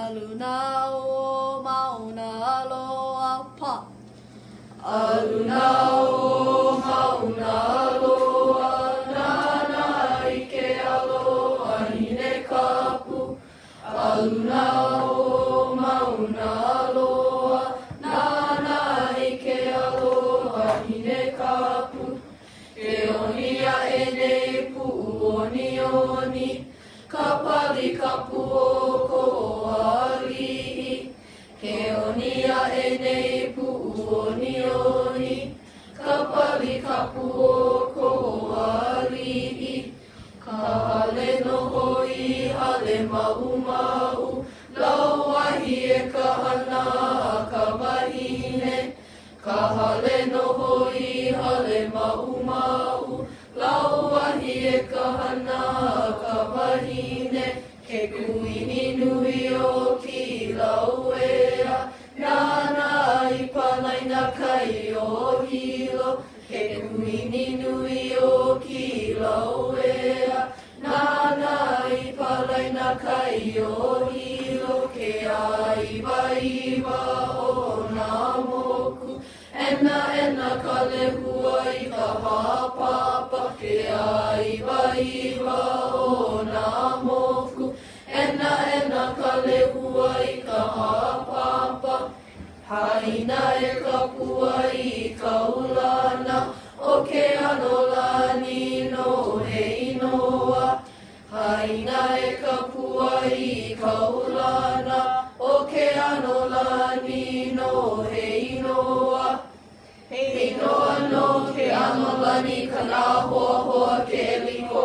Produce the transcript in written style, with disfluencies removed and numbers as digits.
Aluna o mauna loa pa. Aluna o mauna loa, nana ike aloha hine kapu. Aluna o mauna loa, nana ike aloha hine kapu. Ke onia e nei pu'u oni oni, ka pali kapu o ko ali'i. Ke onia e nei pu'u oni oni, ka pali kapu o ko ali'i. Ka hale noho I hale mau mau, lau ahi e ka hana a ka wahine. Ka hale noho I hale mau mau, lau ahi e ka hana a ka wahine. Ke kuini nui o ki lau ea, nana I palaina kai o hilo. Ke kuini nui o ki lau ea, nana I palaina kai o hilo. Ke aiwa iwa o nā moku, ena ka lehua I ka hāpapa. Ke aiwa iwa o nā moku, ena ka lehua I ka hāpapa. Haina e ka pua I ka ulana, o ke ano lani no he inoa. Haina e ka pua I ka ulana, o ke ano lani no he inoa. He inoa no ke ano lani ka nā hoa hoa ke liko